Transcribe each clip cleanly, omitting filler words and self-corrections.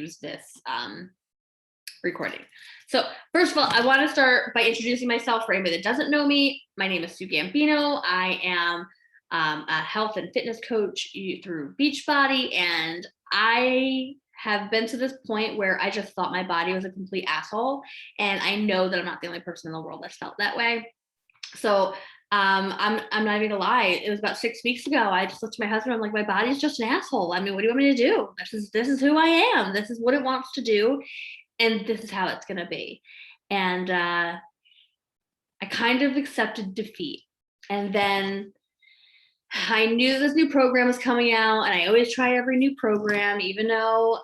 use this recording. So first of all, I want to start by introducing myself for anybody that doesn't know me. My name is Sue Gambino. I am a health and fitness coach through Beachbody, and I have been to this point where I just thought my body was a complete asshole, and I know that I'm not the only person in the world that's felt that way. So I'm not even gonna lie. It was about 6 weeks ago. I just looked at my husband. I'm like, my body's just an asshole. I mean, what do you want me to do? This is who I am. This is what it wants to do, and this is how it's gonna be. And I kind of accepted defeat. And then I knew this new program was coming out, and I always try every new program, even though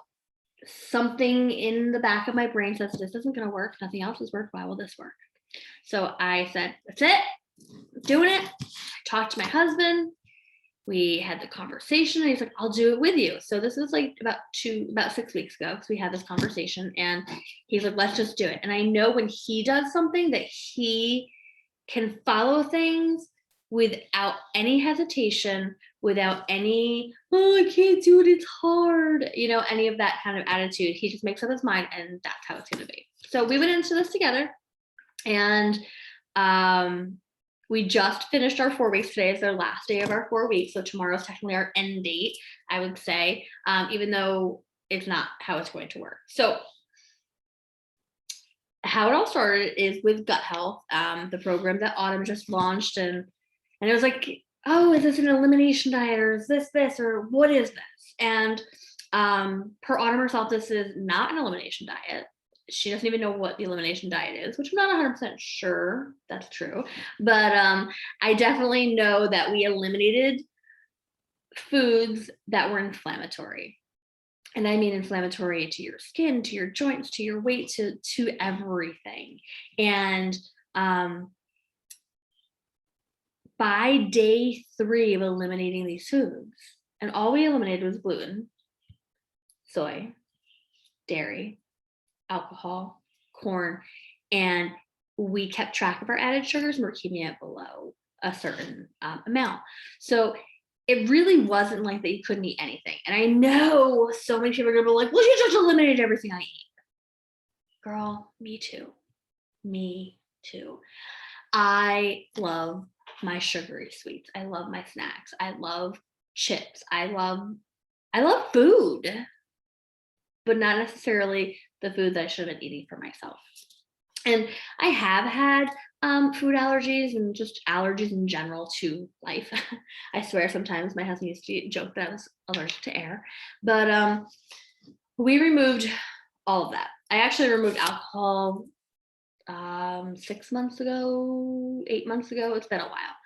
something in the back of my brain says this isn't gonna work. Nothing else has worked. Why will this work? So I said, that's it. I'm doing it. I talked to my husband. We had the conversation, and he's like, I'll do it with you. So this was like about 6 weeks ago, because we had this conversation, and he's like, let's just do it. And I know when he does something that he can follow things without any hesitation, without any, oh, I can't do it, it's hard, any of that kind of attitude. He just makes up his mind, and that's how it's going to be. So we went into this together, and we just finished our 4 weeks. Today is our last day of our 4 weeks. So tomorrow is technically our end date, I would say, even though it's not how it's going to work. So how it all started is with Gut Health, the program that Autumn just launched. And it was like, oh, is this an elimination diet, or is this, or what is this? And per Autumn herself, this is not an elimination diet. She doesn't even know what the elimination diet is, which I'm not 100% sure that's true. But I definitely know that we eliminated foods that were inflammatory. And I mean inflammatory to your skin, to your joints, to your weight, to everything. And by day 3 of eliminating these foods, and all we eliminated was gluten, soy, dairy, alcohol, corn, and we kept track of our added sugars, and we're keeping it below a certain amount. So it really wasn't like that you couldn't eat anything. And I know so many people are gonna be like, well, you just eliminated everything I eat. Girl, me too. Me too. I love my sugary sweets. I love my snacks. I love chips. I love food, but not necessarily the food that I should have been eating for myself. And I have had food allergies, and just allergies in general to life. I swear sometimes my husband used to joke that I was allergic to air, but we removed all of that. I actually removed alcohol 6 months ago, 8 months ago. It's been a while.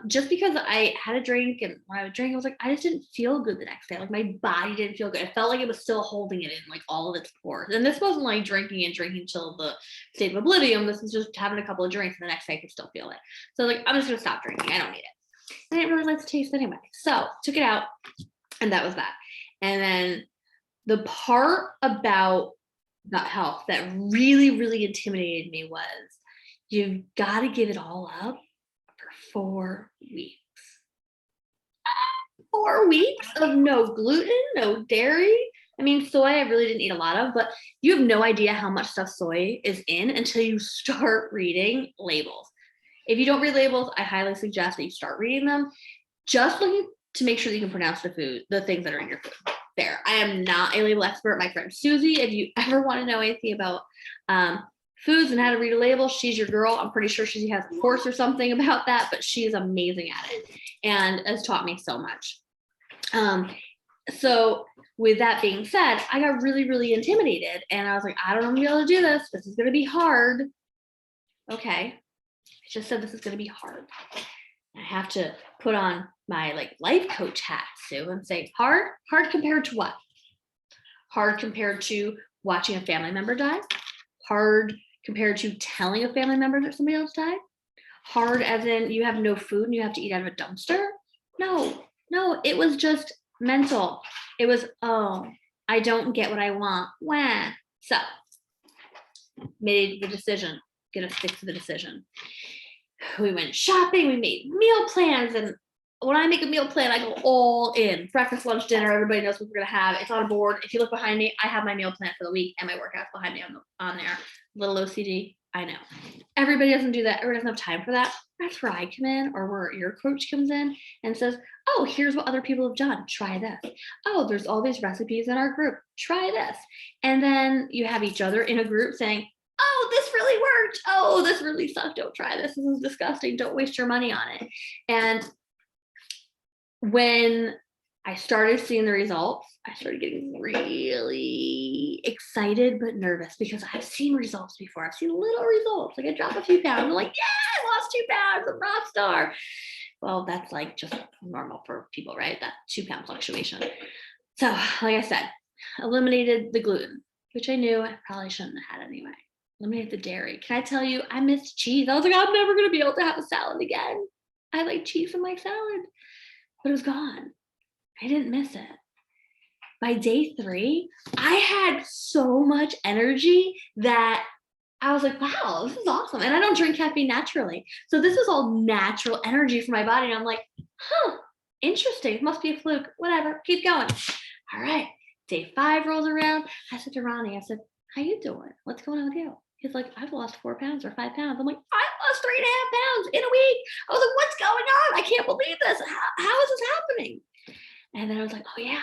Just because I had a drink, and when I would drink, I was like, I just didn't feel good the next day. Like my body didn't feel good. It felt like it was still holding it in, like all of its pores. And this wasn't like drinking till the state of oblivion. This was just having a couple of drinks, and the next day I could still feel it. So like, I'm just gonna stop drinking. I don't need it. I didn't really like the taste anyway. So took it out, and that was that. And then the part about Gut Health that really, really intimidated me was, you've got to give it all up for 4 weeks. 4 weeks of no gluten, no dairy. I mean, soy I really didn't eat a lot of, but you have no idea how much stuff soy is in until you start reading labels. If you don't read labels, I highly suggest that you start reading them, just looking to make sure that you can pronounce the things that are in your food. There, I am not a label expert. My friend Susie, if you ever want to know anything about foods and how to read a label, she's your girl. I'm pretty sure she has a course or something about that, but she is amazing at it and has taught me so much. So with that being said, I got really, really intimidated, and I was like, I don't know if I'm gonna be able to do this. This is gonna be hard. Okay, I just said this is gonna be hard. I have to put on my life coach hat, Sue, and say, hard compared to what? Hard compared to watching a family member die? Hard compared to telling a family member that somebody else died? Hard as in you have no food and you have to eat out of a dumpster? No, it was just mental. It was, oh, I don't get what I want. Wah. So made the decision, gonna stick to the decision. We went shopping, we made meal plans, and when I make a meal plan, I go all in. Breakfast, lunch, dinner, everybody knows what we're gonna have. It's on a board. If you look behind me, I have my meal plan for the week and my workouts behind me on there. Little OCD, I know. Everybody doesn't do that. Everybody doesn't have time for that. That's where I come in, or where your coach comes in and says, oh, here's what other people have done. Try this. Oh, there's all these recipes in our group. Try this. And then you have each other in a group saying, oh, this really worked. Oh, this really sucked. Don't try this. This is disgusting. Don't waste your money on it. And when I started seeing the results, I started getting really excited but nervous, because I've seen results before. I've seen little results. Like I dropped a few pounds. I'm like, yeah, I lost 2 pounds. I'm a rock star. Well, that's like just normal for people, right? That 2-pound fluctuation. So, like I said, eliminated the gluten, which I knew I probably shouldn't have had anyway. Eliminated the dairy. Can I tell you, I missed cheese. I was like, I'm never going to be able to have a salad again. I like cheese in my salad. But it was gone. I didn't miss it. By day 3, I had so much energy that I was like, wow, this is awesome. And I don't drink caffeine naturally. So this is all natural energy for my body. And I'm like, huh, interesting. It must be a fluke. Whatever. Keep going. All right. Day 5 rolls around. I said to Ronnie, I said, how you doing? What's going on with you? He's like, I've lost 4 pounds or 5 pounds. I'm like, I lost 3.5 pounds in a week. I was like, what's going on? I can't believe this. How is this happening? And then I was like, oh yeah,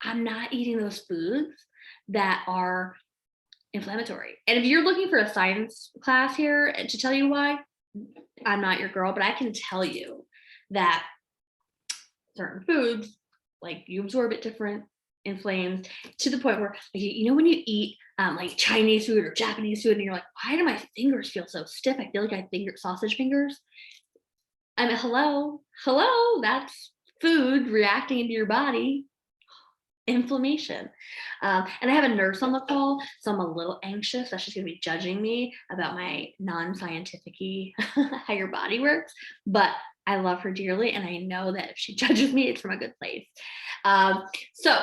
I'm not eating those foods that are inflammatory. And if you're looking for a science class here to tell you why, I'm not your girl, but I can tell you that certain foods, like you absorb it different, inflames, to the point where, like, you know, when you eat like Chinese food or Japanese food, and you're like, why do my fingers feel so stiff? I feel like I have sausage fingers. I mean, hello, that's food reacting into your body. Inflammation. And I have a nurse on the call, so I'm a little anxious that she's going to be judging me about my non-scientific-y how your body works. But I love her dearly, and I know that if she judges me, it's from a good place. So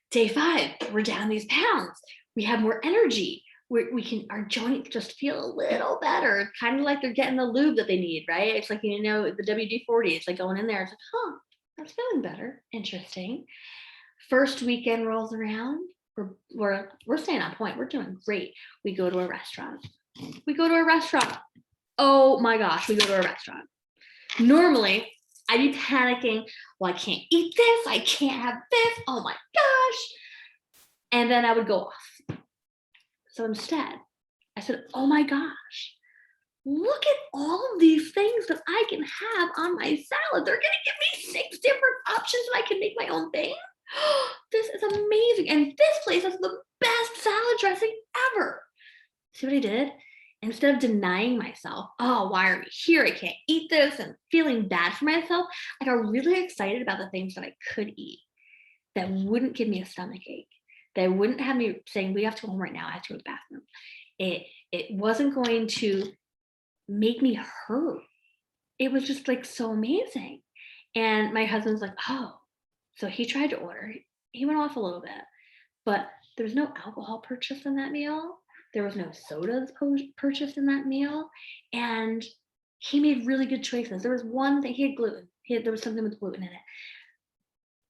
day 5, we're down these pounds. We have more energy. We can, our joints just feel a little better, kind of like they're getting the lube that they need, right? It's like, you know, the WD-40, it's like going in there. It's like, huh, that's feeling better. Interesting. First weekend rolls around. We're staying on point. We're doing great. We go to a restaurant. Oh my gosh, we go to a restaurant. Normally, I'd be panicking. Well, I can't eat this. I can't have this. Oh my gosh. And then I would go off. So instead, I said, oh my gosh, look at all of these things that I can have on my salad. They're going to give me 6 different options and I can make my own thing. This is amazing. And this place has the best salad dressing ever. See what I did? Instead of denying myself, oh, why are we here? I can't eat this, and feeling bad for myself, I got really excited about the things that I could eat that wouldn't give me a stomach ache, that wouldn't have me saying, we have to go home right now. I have to go to the bathroom. It wasn't going to make me hurt. It was just like so amazing. And my husband's like, oh, so he tried to order. He went off a little bit, but there was no alcohol purchased in that meal. There was no sodas purchased in that meal. And he made really good choices. There was one thing, he had gluten. There was something with gluten in it.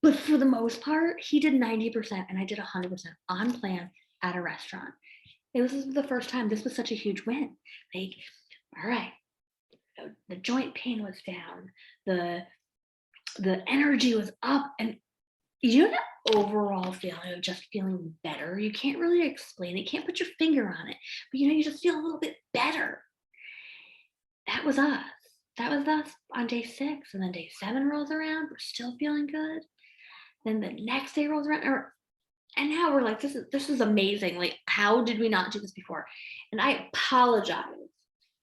But for the most part, he did 90% and I did 100% on plan at a restaurant. It was the first time. This was such a huge win. Like, all right, the joint pain was down. The energy was up, and you know that overall feeling of just feeling better. You can't really explain it. You can't put your finger on it, but you know, you just feel a little bit better. That was us. That was us on day 6, and then day 7 rolls around. We're still feeling good. Then the next day rolls around, and now we're like, this is amazing. Like, how did we not do this before? And I apologize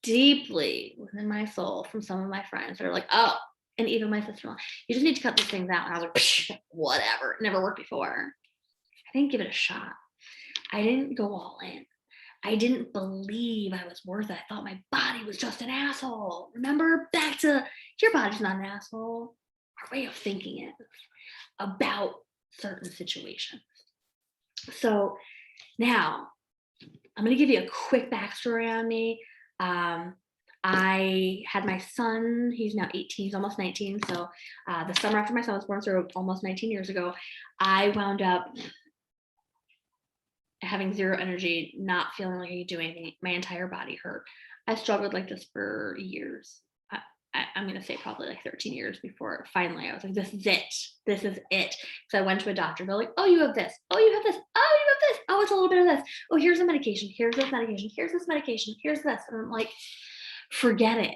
deeply within my soul from some of my friends that are like, oh, and even my sister-in-law, you just need to cut these things out. And I was like, whatever, it never worked before. I didn't give it a shot. I didn't go all in. I didn't believe I was worth it. I thought my body was just an asshole. Remember, back to your body's not an asshole. Our way of thinking is about certain situations. So now I'm going to give you a quick backstory on me. I had my son, he's now 18, he's almost 19. So the summer after my son was born, so almost 19 years ago, I wound up having zero energy, not feeling like I could do anything. My entire body hurt. I struggled like this for years. I'm going to say probably like 13 years before finally I was like, this is it. This is it. So I went to a doctor. They're like, oh, you have this. Oh, you have this. Oh, you have this. Oh, it's a little bit of this. Oh, here's a medication. Here's this medication. Here's this medication. Here's this. And I'm like, forget it.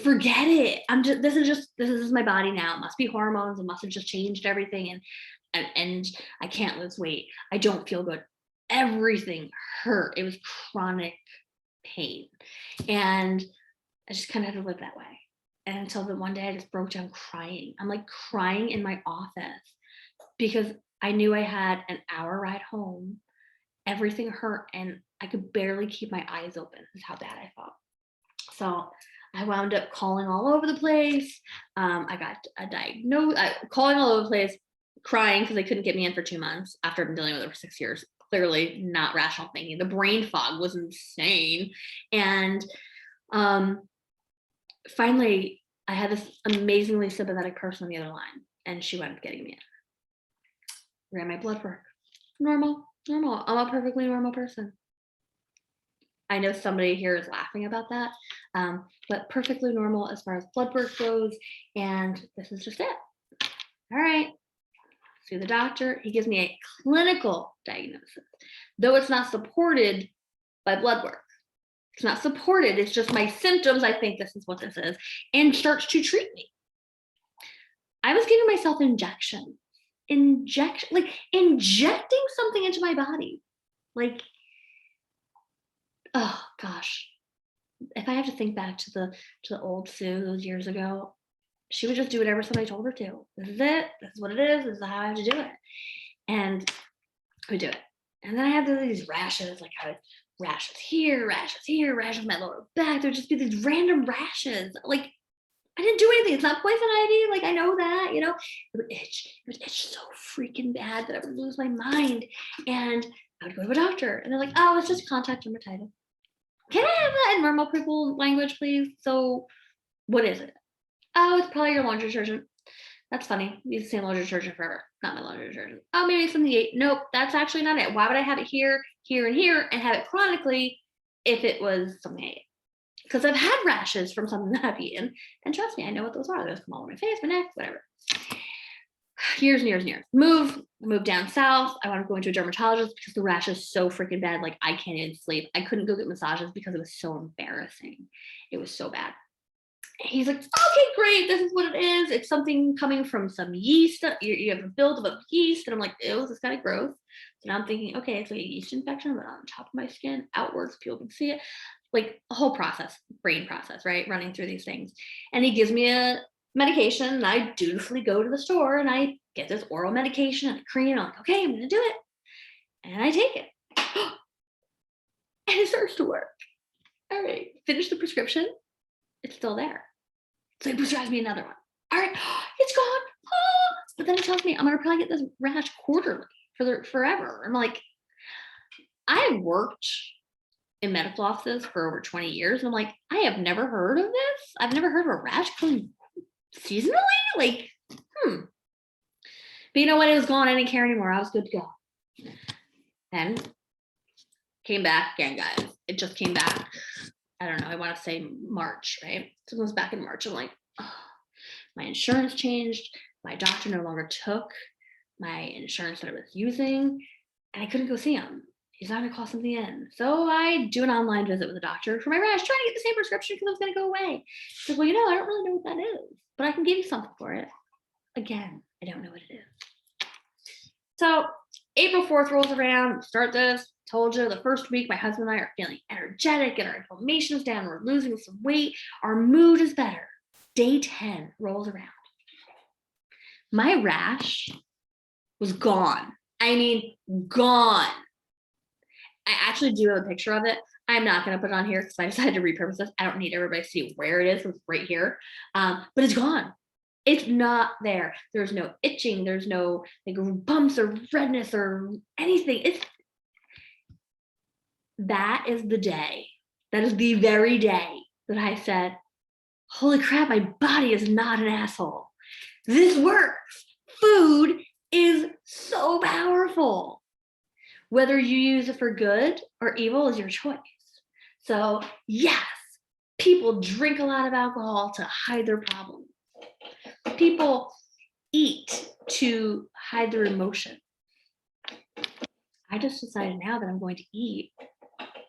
Forget it. This is my body now. It must be hormones. It must have just changed everything. And I can't lose weight. I don't feel good. Everything hurt. It was chronic pain. And I just kind of had to live that way. And until the one day I just broke down crying. I'm like crying in my office because I knew I had an hour ride home. Everything hurt and I could barely keep my eyes open. Is how bad I felt. So I wound up calling all over the place. I got a diagnosis, calling all over the place, crying because they couldn't get me in for 2 months after I've been dealing with it for 6 years. Clearly not rational thinking. The brain fog was insane. And finally, I had this amazingly sympathetic person on the other line, and she wound up getting me in. Ran my blood work. Normal. I'm a perfectly normal person. I know somebody here is laughing about that, but perfectly normal as far as blood work goes, and this is just it. All right. See the doctor. He gives me a clinical diagnosis, though it's not supported by blood work. It's not supported. It's just my symptoms. I think this is what this is, and starts to treat me. I was giving myself injecting something into my body. Like, oh gosh, if I have to think back to the old Sue those years ago, she would just do whatever somebody told her to. This is it. This is what it is. This is how I have to do it. And I would do it. And then I had these rashes, like I had rashes here, rashes in my lower back. There'd just be these random rashes. Like, I didn't do anything. It's not poison ivy. Like, I know that, you know. It would itch. It would itch so freaking bad that I would lose my mind. And I would go to a doctor. And they're like, oh, it's just contact dermatitis. Can I have that in normal people language, please? So what is it? Oh, it's probably your laundry detergent. That's funny. Use the same laundry detergent forever. Not my laundry detergent. Oh, maybe it's something you ate. Nope, that's actually not it. Why would I have it here, here, and here, and have it chronically if it was something I ate? Because I've had rashes from something that I've eaten, and trust me, I know what those are. Those come all over my face, my neck, whatever. Years and years and years. Moved down south. I wanted to go into a dermatologist because the rash is so freaking bad. Like, I can't even sleep. I couldn't go get massages because it was so embarrassing. It was so bad. He's like, okay, great. This is what it is. It's something coming from some yeast. You have a buildup of yeast. And I'm like, ew, this is kind of gross. So now I'm thinking, okay, it's like a yeast infection, but on top of my skin, outwards, people can see it. Like a whole process, brain process, right? Running through these things. And he gives me a medication. And I dutifully go to the store and I get this oral medication and a cream. I'm like, okay, I'm going to do it. And I take it. And it starts to work. All right, finish the prescription. It's still there. So he prescribes me another one. All right, it's gone. Oh. But then it tells me I'm gonna probably get this rash quarterly for forever. I'm like, I worked in medical offices for over 20 years. And I'm like, I have never heard of this. I've never heard of a rash coming seasonally. Like, But you know what? It was gone. I didn't care anymore. I was good to go. Then came back again, guys. It just came back. I don't know, I want to say March, right? So it was back in March. I'm like, oh, my insurance changed. My doctor no longer took my insurance that I was using, and I couldn't go see him. He's not gonna call something in. So I do an online visit with a doctor for my rash, trying to get the same prescription because it was gonna go away. He's like, well, you know, I don't really know what that is, but I can give you something for it. Again, I don't know what it is. So April 4th rolls around, start this. Told you the first week, my husband and I are feeling energetic and our inflammation's down. We're losing some weight. Our mood is better. Day 10 rolls around. My rash was gone. I mean, gone. I actually do have a picture of it. I'm not going to put it on here because I decided to repurpose this. I don't need everybody to see where it is. It's right here. But it's gone. It's not there. There's no itching. There's no like bumps or redness or anything. That is the day. That is the very day that I said, holy crap, my body is not an asshole. This works. Food is so powerful. Whether you use it for good or evil is your choice. So yes, people drink a lot of alcohol to hide their problems. People eat to hide their emotion. I just decided now that I'm going to eat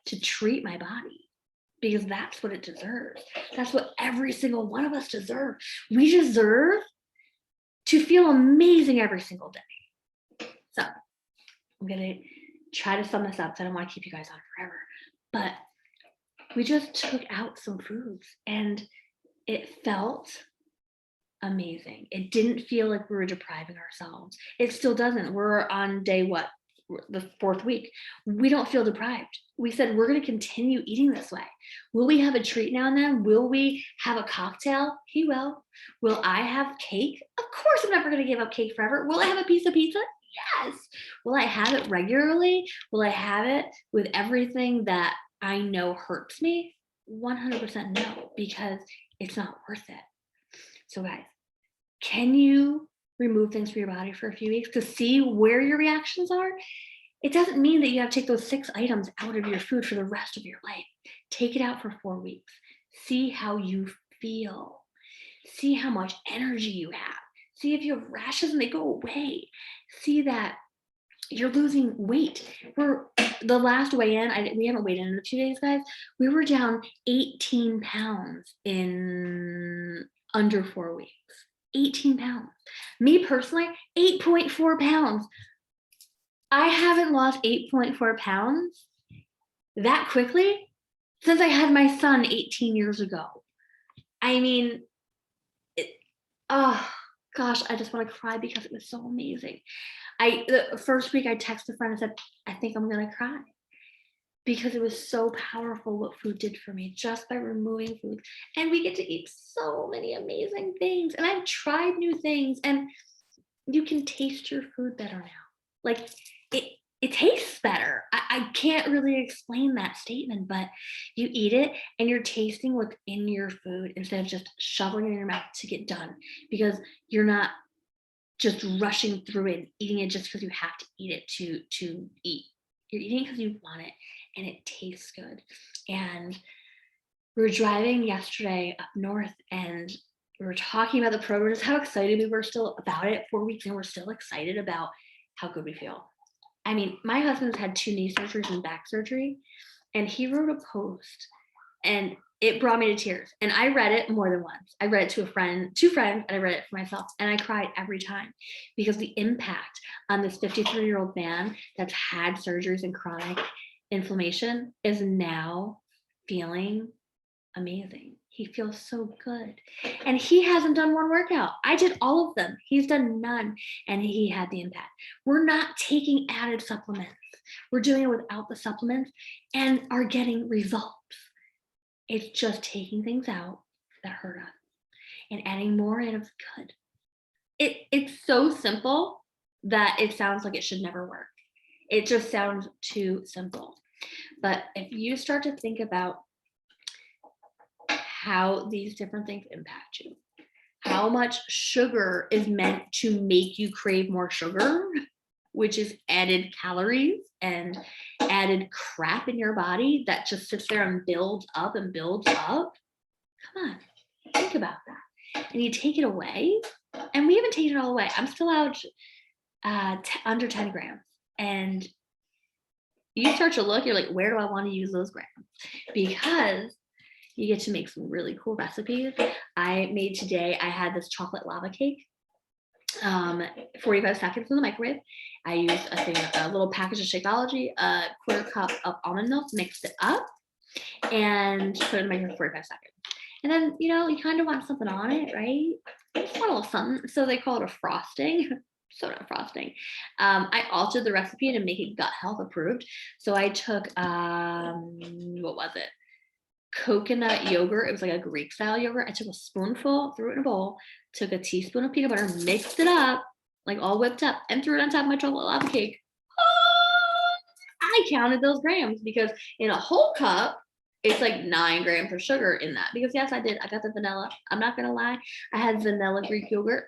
to treat my body, because that's what it deserves. That's what every single one of us deserve. We deserve to feel amazing every single day. So I'm gonna try to sum this up, so I don't want to keep you guys on forever. But we just took out some foods and it felt amazing. It didn't feel like we were depriving ourselves. It still doesn't. We're on day what? The 4th week. We don't feel deprived. We said we're going to continue eating this way. Will we have a treat now and then? Will we have a cocktail? He will. Will I have cake? Of course I'm never going to give up cake forever. Will I have a piece of pizza? Yes. Will I have it regularly? Will I have it with everything that I know hurts me? 100% no, because it's not worth it. So guys, can you remove things from your body for a few weeks to see where your reactions are? It doesn't mean that you have to take those 6 items out of your food for the rest of your life. Take it out for 4 weeks. See how you feel. See how much energy you have. See if you have rashes and they go away. See that you're losing weight. For the last weigh-in, we haven't weighed in a few days, guys. We were down 18 pounds in under 4 weeks. 18 pounds. Me personally, 8.4 pounds. I haven't lost 8.4 pounds that quickly since I had my son 18 years ago. I mean, oh gosh, I just want to cry because it was so amazing. The first week I texted a friend and said, I think I'm gonna cry, because it was so powerful what food did for me just by removing food. And we get to eat so many amazing things. And I've tried new things, and you can taste your food better now. Like it tastes better. I can't really explain that statement, but you eat it and you're tasting what's in your food instead of just shoveling it in your mouth to get done, because you're not just rushing through it and eating it just because you have to eat it to eat. You're eating it because you want it and it tastes good. And we were driving yesterday up north and we were talking about the program, just how excited we were still about it. 4 weeks and we're still excited about how good we feel. I mean, my husband's had 2 knee surgeries and back surgery, and he wrote a post and it brought me to tears. And I read it more than once. I read it to a friend, 2 friends, and I read it for myself. And I cried every time, because the impact on this 53-year-old man that's had surgeries and chronic inflammation is now feeling amazing. He feels so good. And he hasn't done one workout. I did all of them. He's done none. And he had the impact. We're not taking added supplements. We're doing it without the supplements and are getting results. It's just taking things out that hurt us and adding more in of good. It's so simple that it sounds like it should never work. It just sounds too simple. But if you start to think about how these different things impact you, how much sugar is meant to make you crave more sugar, which is added calories and added crap in your body that just sits there and builds up and builds up. Come on, think about that. And you take it away, and we haven't taken it all away. I'm still out under 10 grams. And you start to look, you're like, where do I want to use those grams? Because you get to make some really cool recipes. I made today, I had this chocolate lava cake, 45 seconds in the microwave. I used a little package of Shakeology, a 1/4 cup of almond milk, mixed it up, and put it in the microwave for 45 seconds. And then, you kind of want something on it, right? Just want a little something. So they call it a frosting. So not frosting. I altered the recipe to make it gut health approved. So I took, what was it? Coconut yogurt. It was like a Greek style yogurt. I took a spoonful, threw it in a bowl, took a teaspoon of peanut butter, mixed it up, like all whipped up, and threw it on top of my chocolate lava cake. Oh, I counted those grams, because in a whole cup, it's like 9 grams of sugar in that, because yes, I got the vanilla. I'm not gonna lie, I had vanilla coconut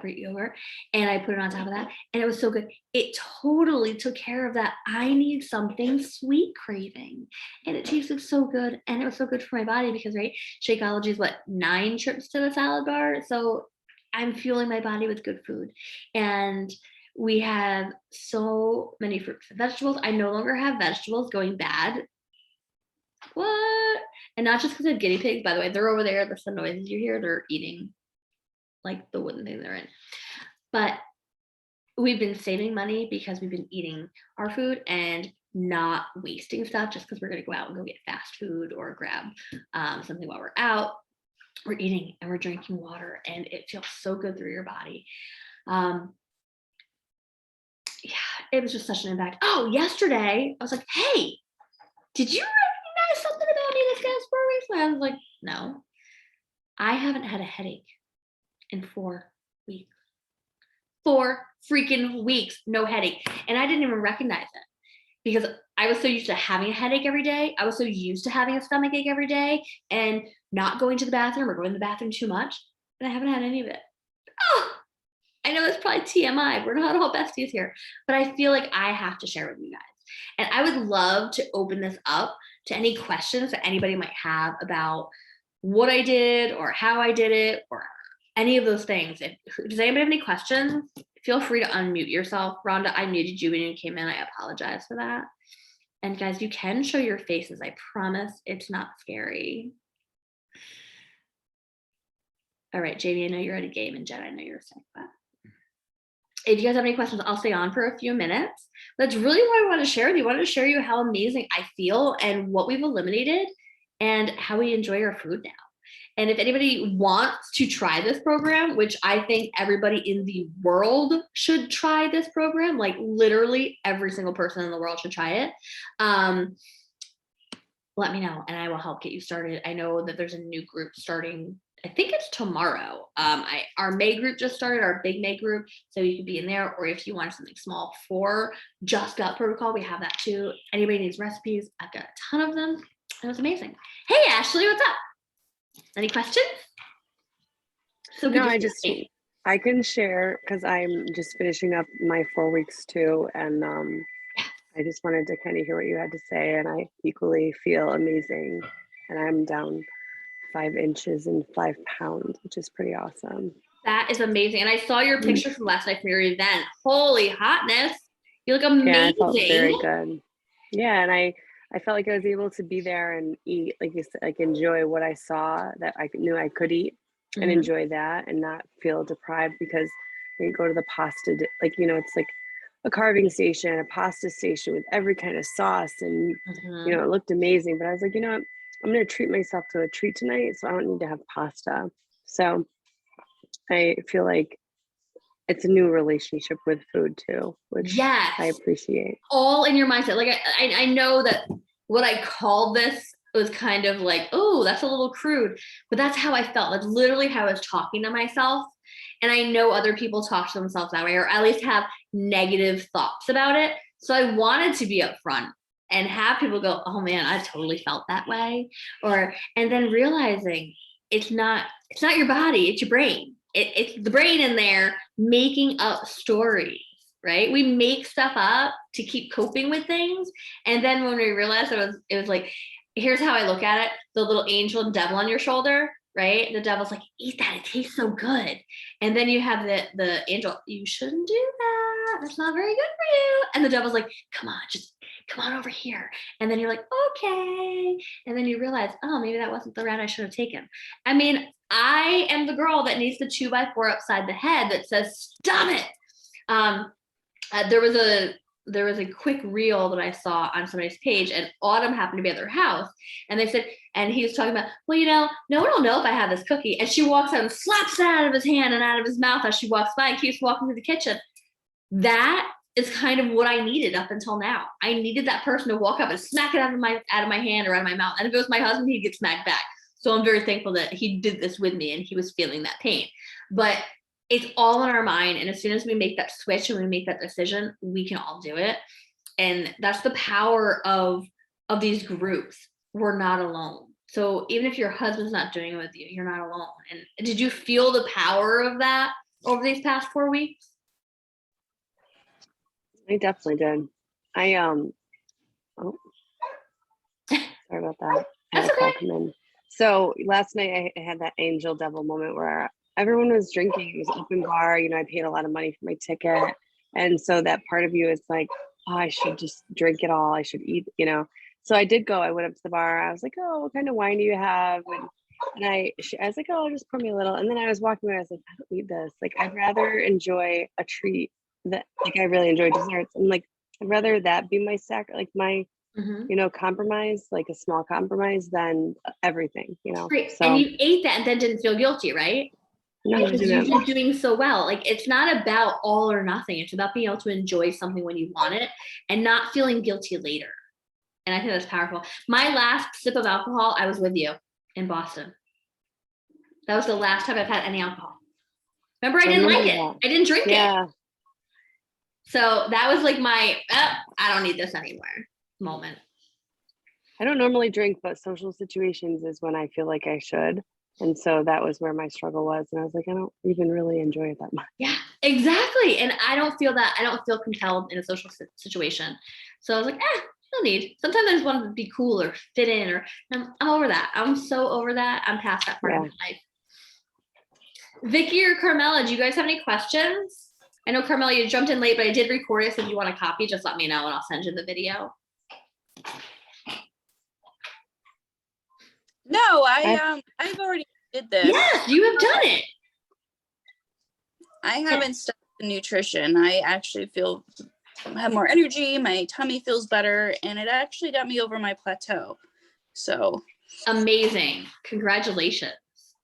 Greek yogurt, and I put it on top of that, and it was so good. It totally took care of that I need something sweet craving, and it tasted so good, and it was so good for my body because, right, Shakeology is what, 9 trips to the salad bar, so I'm fueling my body with good food, and we have so many fruits and vegetables. I no longer have vegetables going bad. What? And not just because of guinea pigs, by the way. They're over there. That's the noises you hear. They're eating like the wooden thing they're in. But we've been saving money because we've been eating our food and not wasting stuff just because we're going to go out and go get fast food or grab something while we're out. We're eating and we're drinking water, and it feels so good through your body. Yeah, it was just such an impact. Oh, yesterday I was like, hey, did you recognize something about me this past 4 weeks? And I was like, no, I haven't had a headache in 4 weeks. 4 freaking weeks, no headache. And I didn't even recognize it because I was so used to having a headache every day. I was so used to having a stomach ache every day and not going to the bathroom or going to the bathroom too much. And I haven't had any of it. Oh, I know that's probably TMI. We're not all besties here, but I feel like I have to share with you guys. And I would love to open this up to any questions that anybody might have about what I did or how I did it or any of those things. Does anybody have any questions? Feel free to unmute yourself. Rhonda, I muted you when you came in. I apologize for that. And guys, you can show your faces. I promise it's not scary. All right, Jamie, I know you're at a game, and Jen, I know you're sick, but if you guys have any questions, I'll stay on for a few minutes. That's really what I want to share with you. I wanted to share you how amazing I feel and what we've eliminated and how we enjoy our food now. And if anybody wants to try this program, which I think everybody in the world should try this program, like literally every single person in the world should try it, let me know and I will help get you started. I know that there's a new group starting, I think it's tomorrow. Our May group just started, our big May group, so you could be in there, or if you want something small for just gut protocol, we have that too. Anybody needs recipes, I've got a ton of them. It was amazing. Hey Ashley, what's up? Any questions? So no, I can share because I'm just finishing up my 4 weeks too, and I just wanted to kind of hear what you had to say, and I equally feel amazing, and I'm down 5 inches and 5 pounds, which is pretty awesome. That is amazing, and I saw your picture from last night from your event. Holy hotness! You look amazing. Yeah, I felt very good. Yeah, and I felt like I was able to be there and eat, like you said, like enjoy what I saw that I knew I could eat and enjoy that and not feel deprived because when you go to the pasta, like, you know, it's like a carving station, a pasta station with every kind of sauce and, you know, it looked amazing. But I was like, you know what, I'm going to treat myself to a treat tonight, so I don't need to have pasta. So I feel like it's a new relationship with food too, which I appreciate. All in your mindset. Like I know that what I called this was kind of like, oh, that's a little crude, but that's how I felt. That's literally how I was talking to myself. And I know other people talk to themselves that way, or at least have negative thoughts about it. So I wanted to be upfront and have people go, oh man, I totally felt that way. And then realizing it's not your body, it's your brain. It's the brain in there making up stories, right? We make stuff up to keep coping with things. And then when we realized it was like, here's how I look at it. The little angel and devil on your shoulder, right? The devil's like, eat that, it tastes so good. And then you have the angel, you shouldn't do that. That's not very good for you. And the devil's like, come on, just come on over here. And then you're like, okay. And then you realize, oh, maybe that wasn't the route I should have taken. I mean, I am the girl that needs the 2x4 upside the head that says, stop it. There was a quick reel that I saw on somebody's page, and Autumn happened to be at their house, and they said, and he was talking about, well, you know, no one will know if I have this cookie. And she walks out and slaps it out of his hand and out of his mouth as she walks by and keeps walking to the kitchen. That is kind of what I needed up until now. I needed that person to walk up and smack it out of my hand or out of my mouth. And if it was my husband, he'd get smacked back. So I'm very thankful that he did this with me and he was feeling that pain. But it's all in our mind. And as soon as we make that switch and we make that decision, we can all do it. And that's the power of of these groups, we're not alone. So even if your husband's not doing it with you, you're not alone. And did you feel the power of that over these past 4 weeks? I definitely did. Oh, sorry about that. I had That's a call okay. come in. So last night I had that angel devil moment where everyone was drinking. It was open bar. You know, I paid a lot of money for my ticket. And so that part of you is like, oh, I should just drink it all. I should eat, you know. So I did go. I went up to the bar. I was like, oh, what kind of wine do you have? And I was like, oh, just pour me a little. And then I was walking away. I was like, I don't need this. Like, I'd rather enjoy a treat that, like, I really enjoy desserts. And like, I'd rather that be my like my, Mm-hmm. you know, compromise, like a small compromise than everything, you know. Great. And So you ate that and then didn't feel guilty, right? no, I Because you've didn't. been doing so well. Like, it's not about all or nothing. It's about being able to enjoy something when you want it and not feeling guilty later. And I think that's powerful. My last sip of alcohol, I was with you in Boston. That was the last time I've had any alcohol. Remember, I didn't like it. I didn't drink it. Yeah. So that was like my, I don't need this anymore moment. I don't normally drink, but social situations is when I feel like I should. And so that was where my struggle was. And I was like, I don't even really enjoy it that much. Yeah, exactly. And I don't feel that. I don't feel compelled in a social situation. So I was like, no need. Sometimes I just want to be cool or fit in, or I'm over that. I'm so over that. I'm past that part of my life. Vicky or Carmela, do you guys have any questions? I know, Carmela, you jumped in late, but I did record it. So if you want a copy, just let me know and I'll send you the video. No, I've already did this. Yes, you have done it. I haven't studied the nutrition. I actually have more energy. My tummy feels better, and it actually got me over my plateau. So amazing. Congratulations.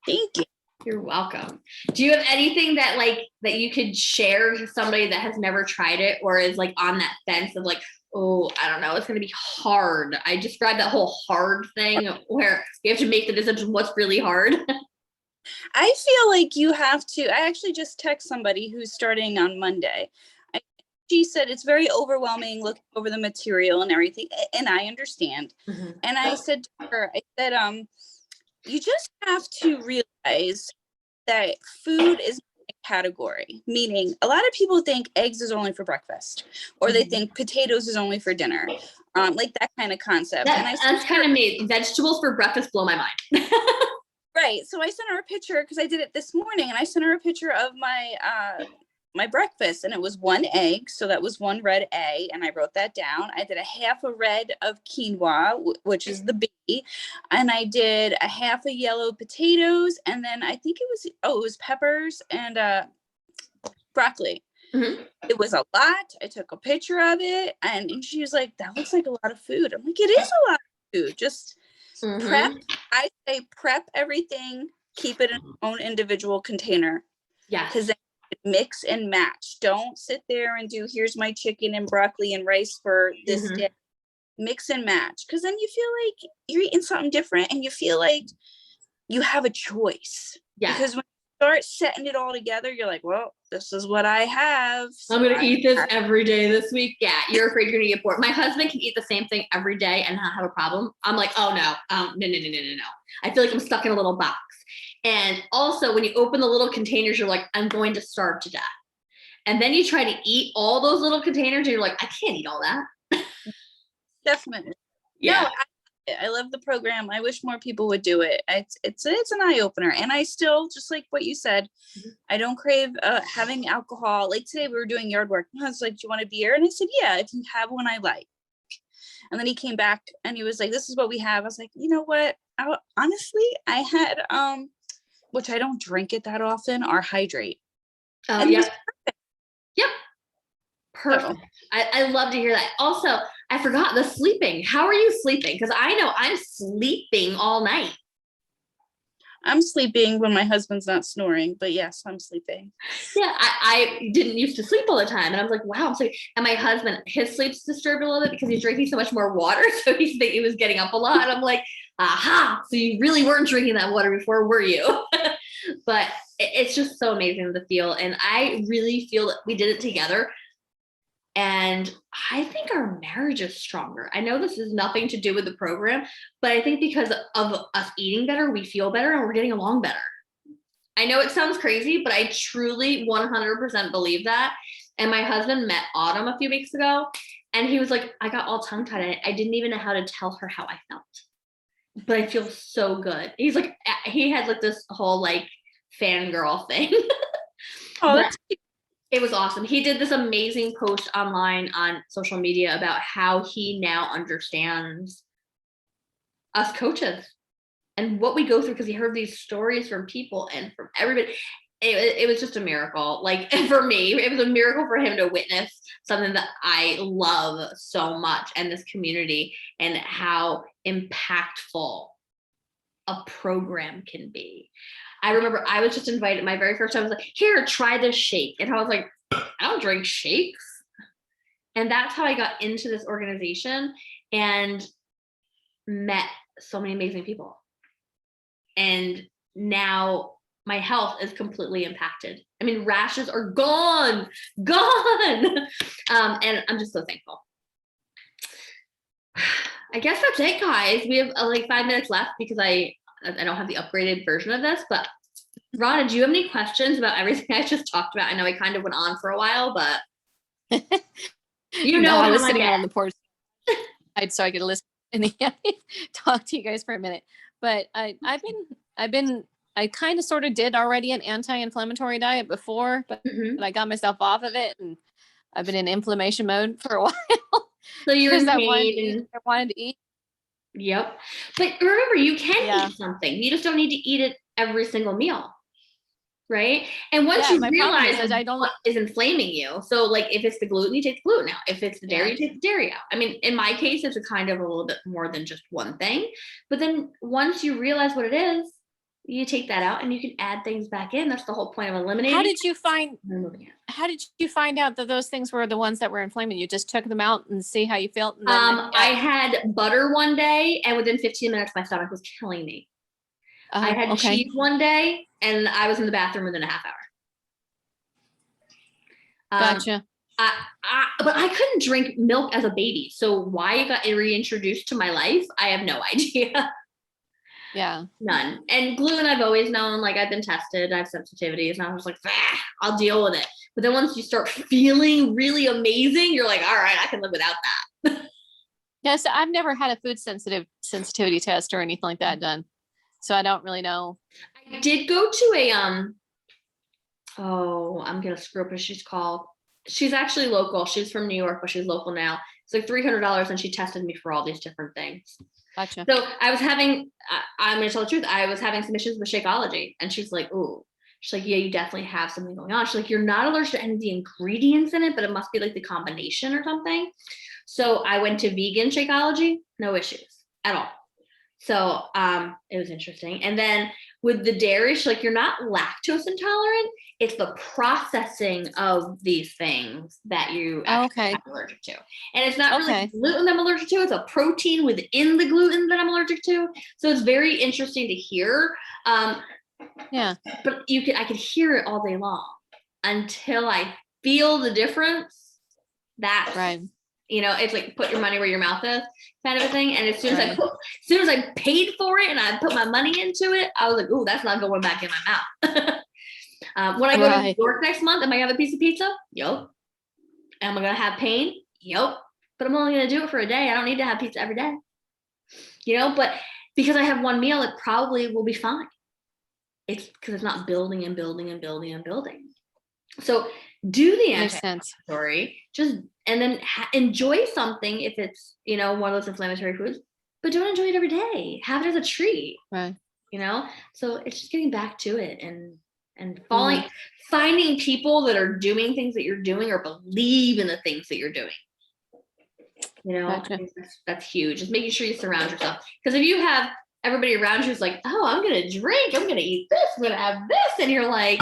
Thank you. You're welcome. Do you have anything that you could share to somebody that has never tried it or is like on that fence of like, oh, I don't know, it's going to be hard. I described that whole hard thing where you have to make the decision what's really hard. I feel like you have to. I actually just text somebody who's starting on Monday. She said it's very overwhelming looking over the material and everything, and I understand. Mm-hmm. And I said to her, you just have to realize that food is a category, meaning a lot of people think eggs is only for breakfast, or they think potatoes is only for dinner, like that kind of concept. That's kind of me. Vegetables for breakfast blow my mind. Right. So I sent her a picture because I did it this morning, and I sent her a picture of my breakfast, and it was 1 egg. So that was 1 red A, and I wrote that down. I did a half a red of quinoa, which is the B, and I did a half a yellow potatoes, and then I think it was peppers and broccoli. Mm-hmm. It was a lot. I took a picture of it, and she was like, that looks like a lot of food. I'm like, it is a lot of food. Just prep. I say prep everything, keep it in its own individual container. Yeah. Because then mix and match. Don't sit there and do, here's my chicken and broccoli and rice for this day. Mix and match. Because then you feel like you're eating something different and you feel like you have a choice. Yeah. Because when you start setting it all together, you're like, well, this is what I have. So I'm going to eat this every day this week. Yeah. You're afraid you're going to get bored. My husband can eat the same thing every day and not have a problem. I'm like, oh no, no. I feel like I'm stuck in a little box. And also when you open the little containers, you're like, I'm going to starve to death. And then you try to eat all those little containers and you're like, I can't eat all that. Definitely. Yeah. No, I love the program. I wish more people would do it. It's an eye opener. And I still, just like what you said, I don't crave having alcohol. Like today we were doing yard work. I was like, do you want a beer? And I said, yeah, if you have one I like. And then he came back and he was like, this is what we have. I was like, you know what? Honestly, I had, which I don't drink it that often, our Hydrate. Oh, yeah. Yep. Perfect. So. I love to hear that. Also, I forgot the sleeping. How are you sleeping? Because I know I'm sleeping all night. I'm sleeping when my husband's not snoring, but yes, I'm sleeping. Yeah, I didn't used to sleep all the time. And I was like, wow, I'm sleeping. And my husband, his sleep's disturbed a little bit because he's drinking so much more water. So he was getting up a lot. And I'm like, aha, so you really weren't drinking that water before, were you? But it's just so amazing to feel. And I really feel that we did it together. And I think our marriage is stronger. I know this has nothing to do with the program, but I think because of us eating better, we feel better and we're getting along better. I know it sounds crazy, but I truly 100% believe that. And my husband met Autumn a few weeks ago, and he was like, I got all tongue tied. I didn't even know how to tell her how I felt, but I feel so good. He's like, he had like this whole like fangirl thing. Oh, But that's it was awesome. He did this amazing post online on social media about how he now understands us coaches and what we go through, because he heard these stories from people and from everybody. It was just a miracle. Like for me, it was a miracle for him to witness something that I love so much, and this community, and how impactful a program can be. I remember I was just invited my very first time. I was like, here, try this shake. And I was like, I don't drink shakes. And that's how I got into this organization and met so many amazing people. And now my health is completely impacted. I mean, rashes are gone. And I'm just so thankful. I guess that's it, guys. We have like 5 minutes left because I don't have the upgraded version of this, but Rhonda, do you have any questions about everything I just talked about? I know I kind of went on for a while, but you know, I was sitting on the porch so I could listen and talk to you guys for a minute. But I kind of sort of did already an anti-inflammatory diet before, but I got myself off of it, and I've been in inflammation mode for a while. So you're in I pain. wanted to eat. Yep. But remember, you can eat something. You just don't need to eat it every single meal. Right. And once you realize what is inflaming you, so like if it's the gluten, you take the gluten out. If it's the dairy, you take the dairy out. I mean, in my case, it's a kind of a little bit more than just one thing. But then once you realize what it is, you take that out and you can add things back in. That's the whole point of eliminating. How did you find out that those things were the ones that were inflaming you? Just took them out and see how you felt? And then I had butter one day, and within 15 minutes, my stomach was killing me. I had cheese one day, and I was in the bathroom within a half hour. Gotcha. But I couldn't drink milk as a baby. So why it got reintroduced to my life, I have no idea. Yeah. None. And gluten, I've always known, like I've been tested, I have sensitivities, and I was like, I'll deal with it. But then once you start feeling really amazing, you're like, all right, I can live without that. Yes, I've never had a food sensitivity test or anything like that done. So I don't really know. I did go to a I'm gonna screw up what she's called. She's actually local. She's from New York, but she's local now. It's like $300, and she tested me for all these different things. Gotcha. So I was having, I'm gonna tell the truth, I was having some issues with Shakeology, and she's like, ooh. She's like, yeah, you definitely have something going on. She's like, you're not allergic to any of the ingredients in it, but it must be like the combination or something. So I went to vegan Shakeology, no issues at all. So it was interesting. And then with the dairy, she's like, you're not lactose intolerant. It's the processing of these things that you actually are allergic to. And it's not really gluten that I'm allergic to. It's a protein within the gluten that I'm allergic to. So it's very interesting to hear. Yeah. But I could hear it all day long until I feel the difference. That's right. You know, it's like put your money where your mouth is kind of a thing. And as soon as I paid for it and I put my money into it, I was like, ooh, that's not going back in my mouth. When I go to New York next month, am I gonna have a piece of pizza? Yep. Am I gonna have pain? Yep. But I'm only gonna do it for a day. I don't need to have pizza every day. You know, but because I have one meal, it probably will be fine. It's because it's not building and building and building and building. So do the anti-inflammatory, and then enjoy something if it's, you know, one of those inflammatory foods, but don't enjoy it every day. Have it as a treat, right? You know, so it's just getting back to it and finding people that are doing things that you're doing or believe in the things that you're doing. You know, I think that's huge. Just making sure you surround yourself, because if you have everybody around you is like, oh, I'm gonna drink, I'm gonna eat this, I'm gonna have this, and you're like,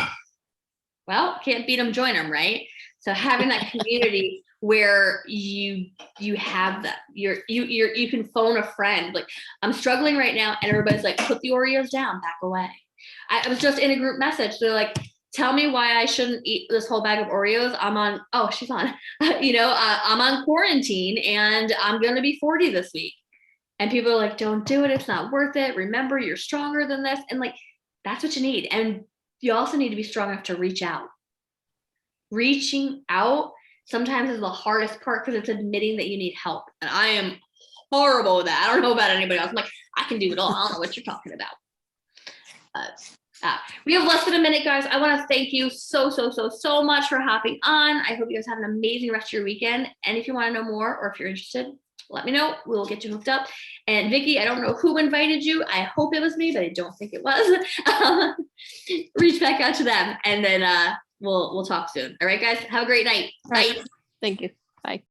well, can't beat them, join them, right? So having that community where you have that, you can phone a friend, like, I'm struggling right now, and everybody's like, put the Oreos down, back away. I was just in a group message. They're like, tell me why I shouldn't eat this whole bag of Oreos. She's on, I'm on quarantine and I'm going to be 40 this week. And people are like, don't do it. It's not worth it. Remember, you're stronger than this. And like, that's what you need. And you also need to be strong enough to reach out. Reaching out sometimes is the hardest part because it's admitting that you need help. And I am horrible with that. I don't know about anybody else. I'm like, I can do it all. I don't know what you're talking about. We have less than a minute, guys. I want to thank you so much for hopping on. I hope you guys have an amazing rest of your weekend. And if you want to know more or if you're interested, let me know. We'll get you hooked up. And Vicky, I don't know who invited you. I hope it was me, but I don't think it was. Reach back out to them, and then we'll talk soon. All right, guys. Have a great night. All right. Bye. Thank you. Bye.